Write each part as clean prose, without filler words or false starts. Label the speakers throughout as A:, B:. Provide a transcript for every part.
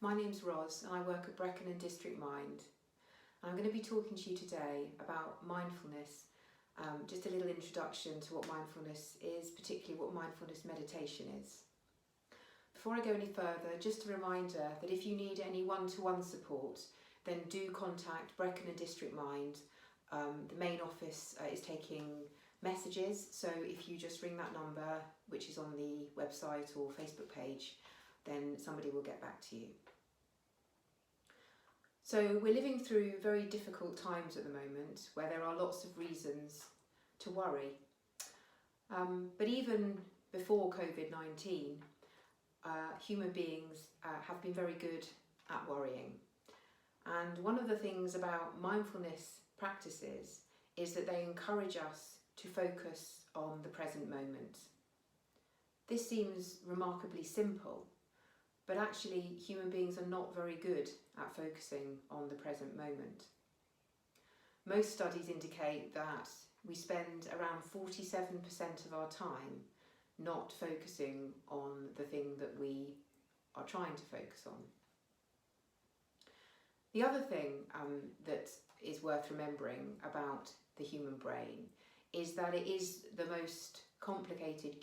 A: My name's Ros and I work at Brecon and District Mind. And I'm going to be talking to you today about mindfulness, just a little introduction to what mindfulness is, particularly what mindfulness meditation is. Before I go any further, just a reminder that if you need any one-to-one support, then do contact Brecon and District Mind. The main office is taking messages, so if you just ring that number, which is on the website or Facebook page, then somebody will get back to you. So we're living through very difficult times at the moment where there are lots of reasons to worry. But even before COVID-19, human beings have been very good at worrying. And one of the things about mindfulness practices is that they encourage us to focus on the present moment. This seems remarkably simple, but actually human beings are not very good at focusing on the present moment. Most studies indicate that we spend around 47% of our time not focusing on the thing that we are trying to focus on. The other thing that is worth remembering about the human brain is that it is the most complicated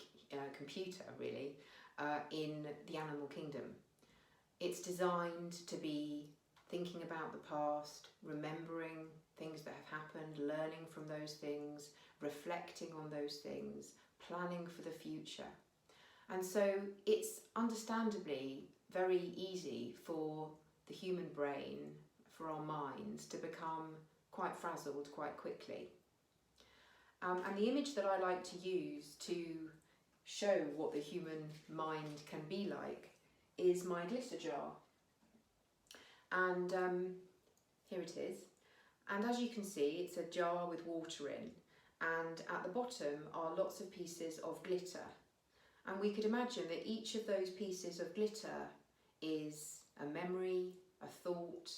A: computer, really, in the animal kingdom. It's designed to be thinking about the past, remembering things that have happened, learning from those things, reflecting on those things, planning for the future. And so it's understandably very easy for the human brain, for our minds, to become quite frazzled quite quickly. And the image that I like to use to show what the human mind can be like is my glitter jar. And here it is. And as you can see, it's a jar with water in, and at the bottom are lots of pieces of glitter. And we could imagine that each of those pieces of glitter is a memory, a thought,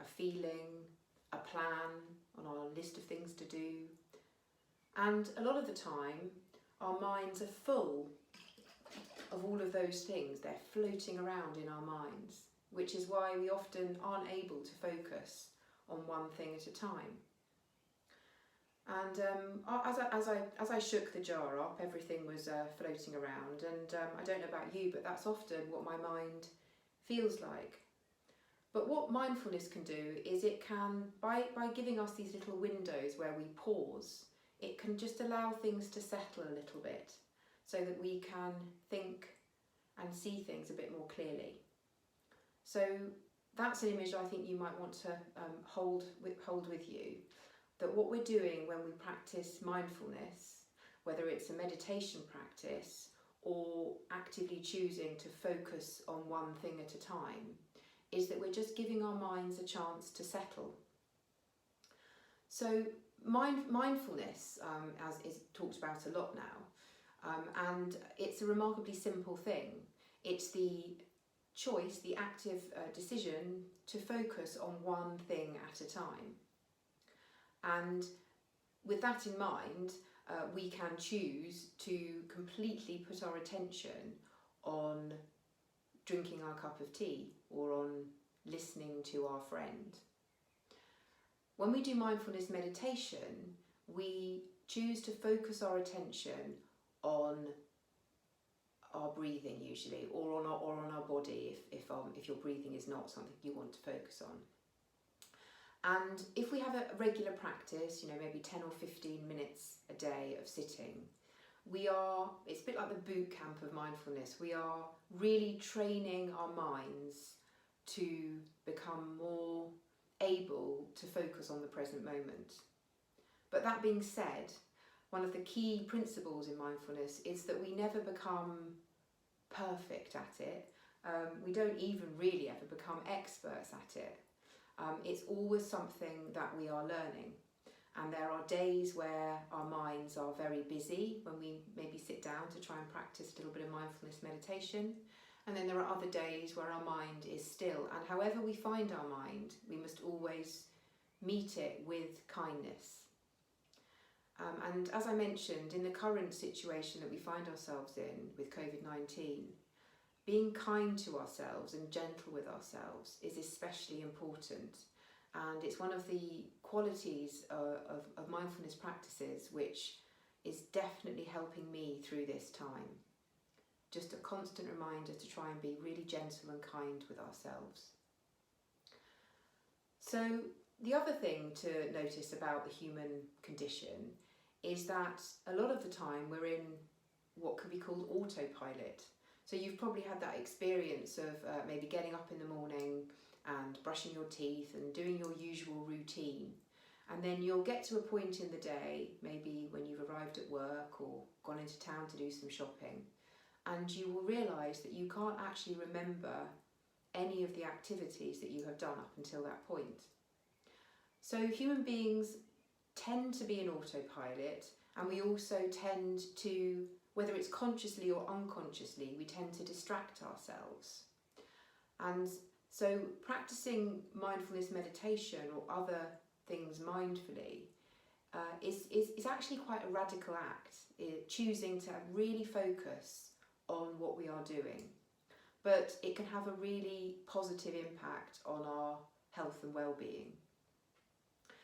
A: a feeling, a plan on our list of things to do. And a lot of the time, our minds are full of all of those things. They're floating around in our minds, which is why we often aren't able to focus on one thing at a time. And as I shook the jar up, everything was floating around, and I don't know about you, but that's often what my mind feels like. But what mindfulness can do is it can, by giving us these little windows where we pause, it can just allow things to settle a little bit so that we can think and see things a bit more clearly. So that's an image I think you might want to hold with you, that what we're doing when we practice mindfulness, whether it's a meditation practice or actively choosing to focus on one thing at a time, is that we're just giving our minds a chance to settle. So mindfulness, as is talked about a lot now, and it's a remarkably simple thing. It's the choice, the active decision to focus on one thing at a time. And with that in mind, we can choose to completely put our attention on drinking our cup of tea or on listening to our friend. When we do mindfulness meditation, we choose to focus our attention on our breathing usually, or on our body if your breathing is not something you want to focus on. And if we have a regular practice, maybe 10 or 15 minutes a day of sitting, it's a bit like the boot camp of mindfulness. We are really training our minds to become more able to focus on the present moment. But that being said, one of the key principles in mindfulness is that we never become perfect at it. We don't even really ever become experts at it. It's always something that we are learning. And there are days where our minds are very busy when we maybe sit down to try and practice a little bit of mindfulness meditation. And then there are other days where our mind is still. And however we find our mind, we must always meet it with kindness. And as I mentioned, in the current situation that we find ourselves in with COVID-19, being kind to ourselves and gentle with ourselves is especially important. And it's one of the qualities of mindfulness practices which is definitely helping me through this time. Just a constant reminder to try and be really gentle and kind with ourselves. So the other thing to notice about the human condition is that a lot of the time we're in what could be called autopilot. So you've probably had that experience of maybe getting up in the morning and brushing your teeth and doing your usual routine. And then you'll get to a point in the day, maybe when you've arrived at work or gone into town to do some shopping, and you will realise that you can't actually remember any of the activities that you have done up until that point. So human beings tend to be in autopilot, and we also tend to, whether it's consciously or unconsciously, we tend to distract ourselves. And so practicing mindfulness meditation or other things mindfully is actually quite a radical act, choosing to really focus on what we are doing. But it can have a really positive impact on our health and well-being.